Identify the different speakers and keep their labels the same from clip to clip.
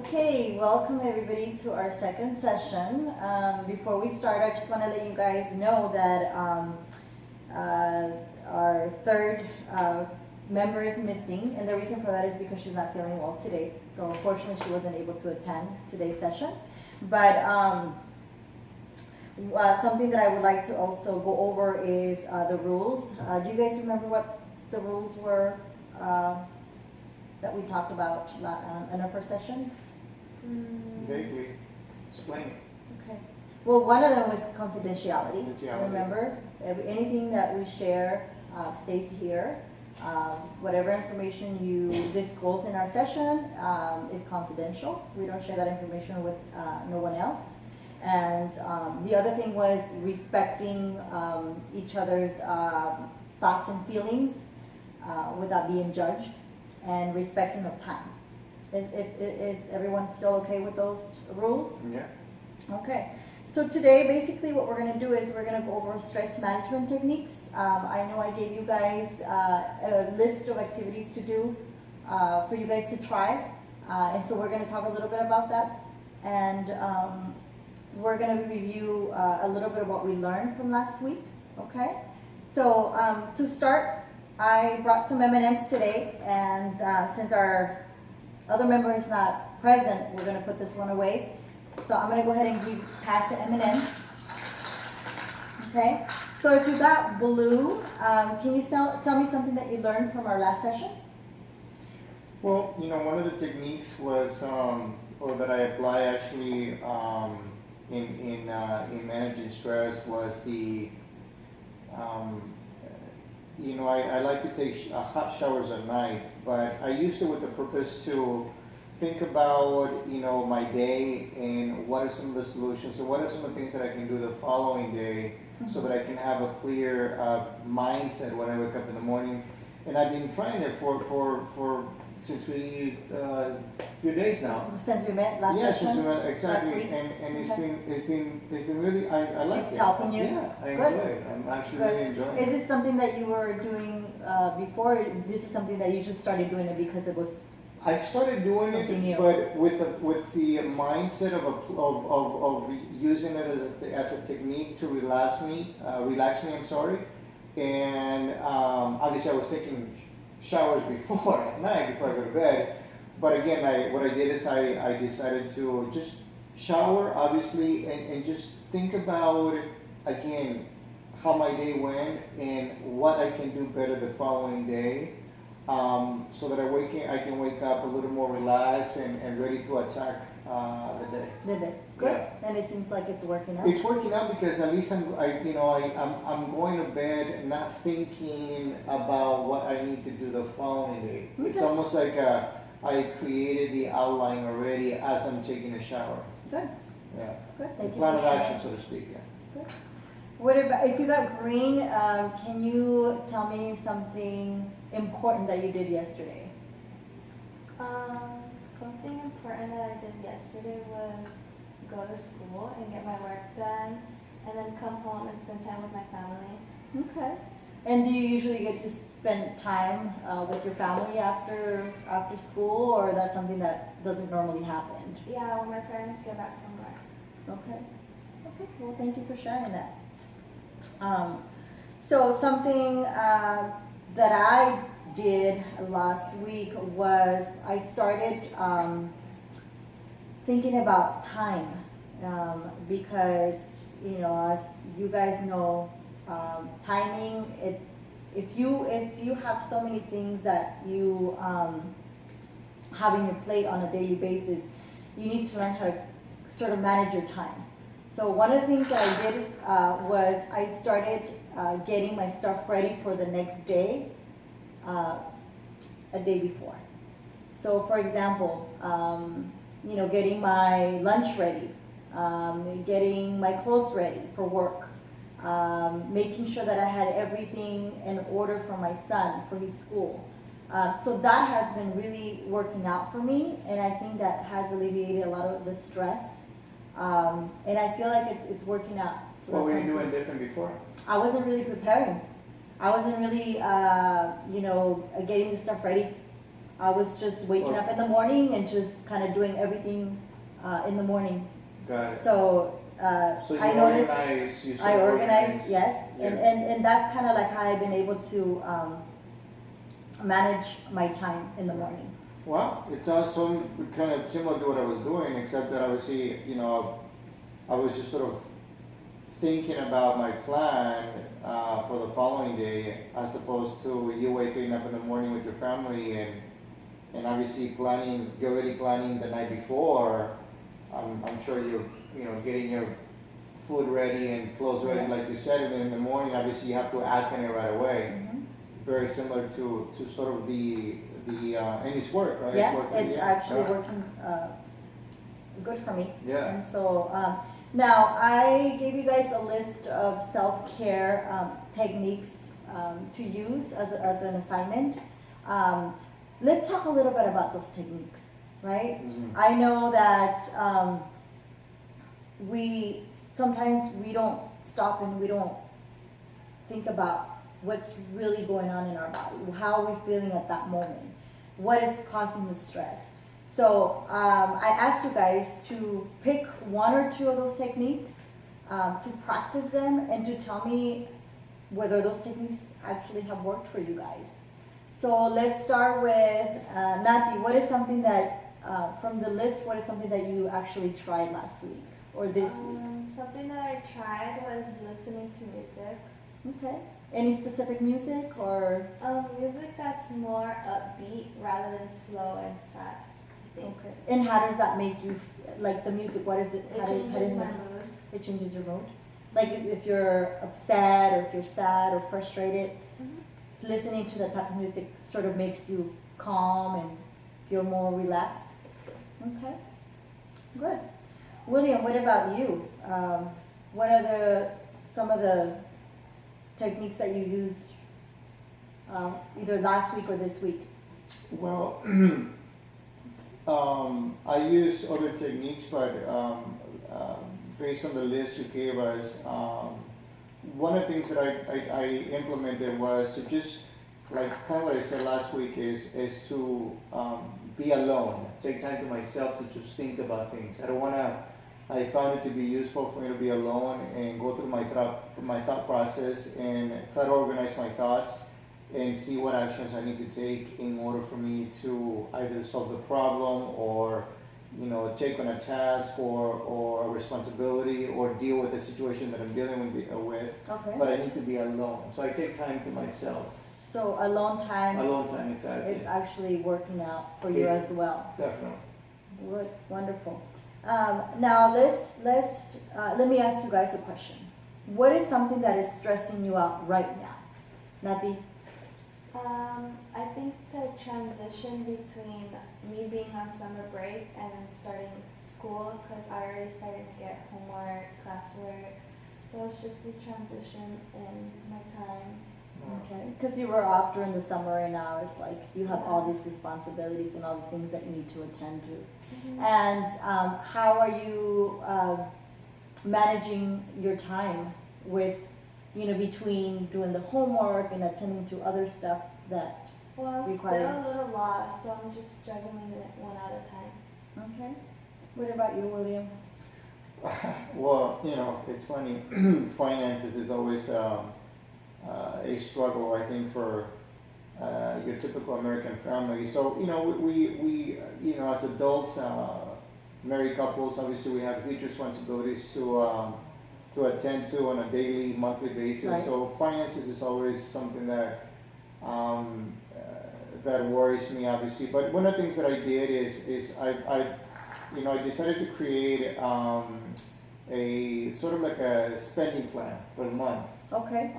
Speaker 1: Okay, welcome everybody to our second session. Before we start, I just want to let you guys know that our third member is missing, and the reason for that is because she's not feeling well today. So unfortunately, she wasn't able to attend today's session. But something that I would like to also go over is the rules. Do you guys remember what the rules were that we talked about in our first session?
Speaker 2: Vaguely. Explain.
Speaker 1: Okay. Well, one of them was confidentiality.
Speaker 2: Confidentiality.
Speaker 1: Remember, anything that we share stays here. Whatever information you disclose in our session is confidential. We don't share that information with no one else. And the other thing was respecting each other's thoughts and feelings without being judged, and respecting of time. Is everyone still okay with those rules?
Speaker 2: Yeah.
Speaker 1: Okay. So today, basically what we're going to do is we're going to go over stress management techniques. I know I gave you guys a list of activities to do for you guys to try. And so we're going to talk a little bit about that. And we're going to review a little bit of what we learned from last week. Okay? So to start, I brought some M&Ms today, and since our other member is not present, we're going to put this one away. So I'm going to go ahead and pass the M&Ms. Okay? So if you got blue, can you tell me something that you learned from our last session?
Speaker 2: Well, one of the techniques was, or that I apply actually in managing stress was the I like to take hot showers at night, but I used it with the purpose to think about, my day and what are some of the solutions, or what are some of the things that I can do the following day, so that I can have a clear mindset when I wake up in the morning. And I've been trying it since we a few days now.
Speaker 1: Since we met last session?
Speaker 2: Yes, since we met, exactly.
Speaker 1: Last week?
Speaker 2: And
Speaker 1: Okay.
Speaker 2: it's been really, I like it.
Speaker 1: It's helping you?
Speaker 2: Yeah, I
Speaker 1: Good.
Speaker 2: enjoy it. I'm actually
Speaker 1: Good.
Speaker 2: really enjoying
Speaker 1: Is
Speaker 2: it.
Speaker 1: this something that you were doing before? This is something that you just started doing it because it was
Speaker 2: I started doing
Speaker 1: something new.
Speaker 2: it, but with the mindset of using it as a technique to relax me. I'm sorry. And obviously, I was taking showers before at night before I go to bed. But again, what I did is I decided to just shower, obviously, and just think about again how my day went and what I can do better the following day. So that I can wake up a little more relaxed and ready to attack the day.
Speaker 1: Good.
Speaker 2: Yeah.
Speaker 1: And it seems like it's working out.
Speaker 2: It's working out because at least I'm going to bed not thinking about what I need to do the following day.
Speaker 1: Okay.
Speaker 2: It's almost like I created the outline already as I'm taking a shower.
Speaker 1: Good.
Speaker 2: Yeah.
Speaker 1: Good.
Speaker 2: The
Speaker 1: Thank you
Speaker 2: plan
Speaker 1: for
Speaker 2: of
Speaker 1: sharing.
Speaker 2: action, so to speak. Yeah.
Speaker 1: Good. What about if you got green? Can you tell me something important that you did yesterday?
Speaker 3: Something important that I did yesterday was go to school and get my work done, and then come home and spend time with my family.
Speaker 1: Okay. And do you usually get to spend time with your family after school, or that's something that doesn't normally happen?
Speaker 3: Yeah, when my parents get back from work.
Speaker 1: Okay. Okay. Well, thank you for sharing that. So something that I did last week was I started thinking about time because as you guys know, timing. It's if you have so many things that you have in your plate on a daily basis, you need to learn how to sort of manage your time. So one of the things that I did was I started getting my stuff ready for the next day, a day before. So for example, getting my lunch ready, getting my clothes ready for work, making sure that I had everything in order for my son for his school. So that has been really working out for me, and I think that has alleviated a lot of the stress. And I feel like it's working out. So
Speaker 2: What were you
Speaker 1: that's
Speaker 2: doing
Speaker 1: something.
Speaker 2: different before?
Speaker 1: I wasn't really preparing. I wasn't really, getting the stuff ready I was just waking up in the morning and just kind of doing everything in the morning.
Speaker 2: Got it.
Speaker 1: So
Speaker 2: So you
Speaker 1: I noticed
Speaker 2: organize, you
Speaker 1: I
Speaker 2: sort of
Speaker 1: organize, yes,
Speaker 2: Yeah.
Speaker 1: and that's kind of like how I've been able to manage my time in the morning.
Speaker 2: Well, it sounds kind of similar to what I was doing, except that obviously, I was just sort of thinking about my plan for the following day, as opposed to you waking up in the morning with your family and obviously you're already planning the night before. I'm sure you're, getting your food ready and clothes ready,
Speaker 1: Yes.
Speaker 2: like you said, and then in the morning, obviously, you have to act on it right away.
Speaker 1: Mhm.
Speaker 2: Very similar to sort of and it's work, right?
Speaker 1: Yeah,
Speaker 2: work,
Speaker 1: it's actually
Speaker 2: yeah.
Speaker 1: working good for me.
Speaker 2: Yeah.
Speaker 1: And so now I gave you guys a list of self-care techniques to use as an assignment. Let's talk a little bit about those techniques, right?
Speaker 2: Mhm.
Speaker 1: I know that we sometimes we don't stop and we don't think about what's really going on in our body. How are we feeling at that moment? What is causing the stress? So I asked you guys to pick one or two of those techniques, to practice them, and to tell me whether those techniques actually have worked for you guys. So let's start with Nati. What is something that, from the list, what is something that you actually tried last week or this week?
Speaker 3: Something that I tried was listening to music.
Speaker 1: Okay. Any specific music or?
Speaker 3: Music that's more upbeat rather than slow and sad, I think.
Speaker 1: Okay. And how does that make you, like the music, what is it?
Speaker 3: It
Speaker 1: How does
Speaker 3: changes
Speaker 1: it
Speaker 3: my
Speaker 1: make-
Speaker 3: mood.
Speaker 1: It changes your mood? Like if you're upset or if you're sad or frustrated,
Speaker 3: Mhm.
Speaker 1: listening to that type of music sort of makes you calm and feel more relaxed? Okay, good. William, what about you? What are some of the techniques that you used either last week or this week?
Speaker 2: Well, I use other techniques, but based on the list you gave us, one of the things that I implemented was to just, like kind of like I said last week, is to be alone, take time to myself to just think about things. I found it to be useful for me to be alone and go through my thought process and try to organize my thoughts and see what actions I need to take in order for me to either solve the problem or, take on a task or a responsibility or deal with the situation that I'm dealing with.
Speaker 1: Okay.
Speaker 2: But I need to be alone. So I take time to myself.
Speaker 1: So alone time,
Speaker 2: Alone time, exactly.
Speaker 1: it's actually working out for you
Speaker 2: Yeah.
Speaker 1: as well.
Speaker 2: Definitely.
Speaker 1: Good, wonderful. Now let me ask you guys a question. What is something that is stressing you out right now? Nati?
Speaker 3: I think the transition between me being on summer break and then starting school, because I already started to get homework, classwork. So it's just the transition in my time.
Speaker 1: Okay, because you were off during the summer and now it's like you have all these responsibilities and all the things that you need to attend to.
Speaker 3: Mhm.
Speaker 1: And how are you managing your time with, between doing the homework and attending to other stuff that,
Speaker 3: Well, I'm
Speaker 1: Required.
Speaker 3: still a little lost, so I'm just juggling it one at a time.
Speaker 1: okay? What about you, William?
Speaker 2: Well, it's funny. Finances is always a struggle, I think, for your typical American family. So, we as adults, married couples, obviously we have huge responsibilities to attend to on a daily, monthly basis.
Speaker 1: Right.
Speaker 2: So finances is always something that that worries me, obviously. But one of the things that I did is I decided to create a sort of like a spending plan for the month.
Speaker 1: Okay,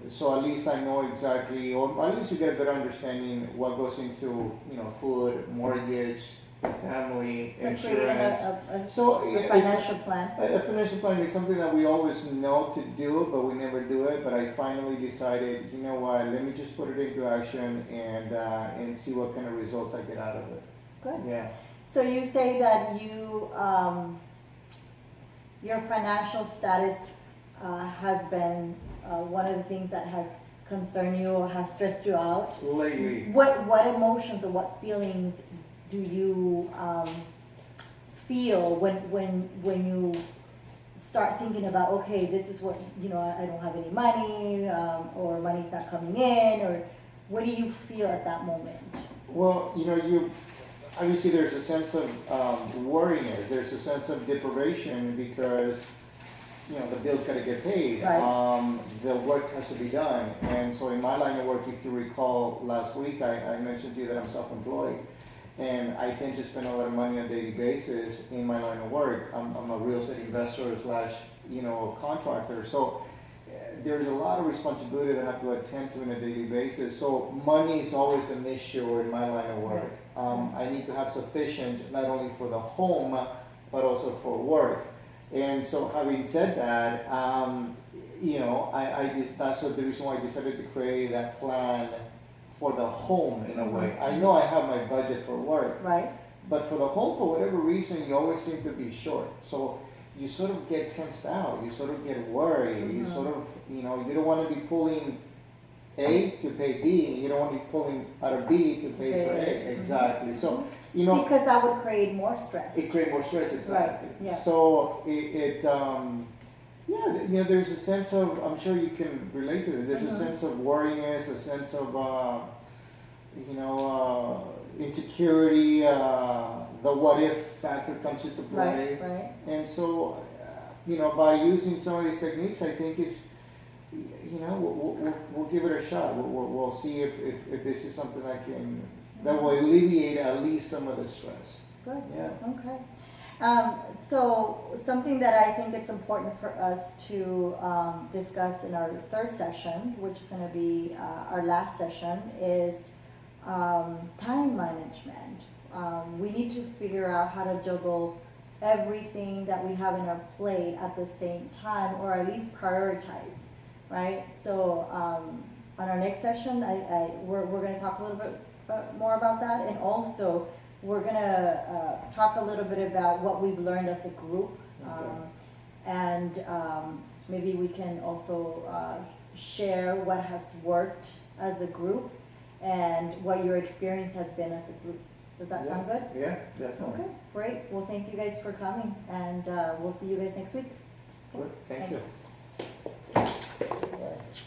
Speaker 2: So at least I know exactly, or at least you get a better understanding what goes into, food, mortgage, family,
Speaker 1: so creating
Speaker 2: insurance.
Speaker 1: a
Speaker 2: it's-
Speaker 1: financial plan.
Speaker 2: A financial plan is something that we always know to do, but we never do it. But I finally decided, you know what, let me just put it into action and see what kind of results I get out of it.
Speaker 1: Good.
Speaker 2: Yeah.
Speaker 1: So you say that your financial status has been one of the things that has concern you or has stressed you out?
Speaker 2: Lately,
Speaker 1: What emotions or what feelings do you feel when you start thinking about, okay, this is what, I don't have any money, or money's not coming in, or what do you feel at that moment?
Speaker 2: well, you obviously there's a sense of worriness. There's a sense of deprivation because the bills got to get paid.
Speaker 1: Right.
Speaker 2: The work has to be done, and so in my line of work, if you recall last week, I mentioned to you that I'm self-employed. And I tend to spend a lot of money on a daily basis in my line of work. I'm a real estate investor slash, contractor. So there's a lot of responsibility that I have to attend to on a daily basis. So money is always an issue in my line of work. I need to have sufficient not only for the home, but also for work. And so having said that, that's the reason why I decided to create that plan for the home in a way. I know I have my budget for work,
Speaker 1: Right.
Speaker 2: but for the home, for whatever reason, you always seem to be short. So you sort of get tensed out. You sort of get worried. You sort of, you don't want to be pulling A to pay B. You don't want to be pulling out of B to pay for A. Exactly. So,
Speaker 1: Because that would create more stress.
Speaker 2: it creates more stress. Exactly.
Speaker 1: Right. Yeah.
Speaker 2: So there's a sense of, I'm sure you can relate to this, there's a sense of worriness, a sense of, insecurity, the what if factor comes into play.
Speaker 1: Right.
Speaker 2: And so, by using some of these techniques, I think we'll give it a shot. We'll see if this is something that will alleviate at least some of the stress.
Speaker 1: Good.
Speaker 2: Yeah.
Speaker 1: Okay. So something that I think it's important for us to discuss in our third session, which is going to be our last session, is time management. We need to figure out how to juggle everything that we have in our plate at the same time, or at least prioritize, right? So on our next session, we're going to talk a little bit more about that, and also we're going to talk a little bit about what we've learned as a group, and maybe we can also share what has worked as a group and what your experience has been as a group. Does that sound good?
Speaker 2: Yeah, definitely.
Speaker 1: Okay, great. Well, thank you guys for coming, and we'll see you guys next week.
Speaker 2: Good. Thank
Speaker 1: Thanks.
Speaker 2: you.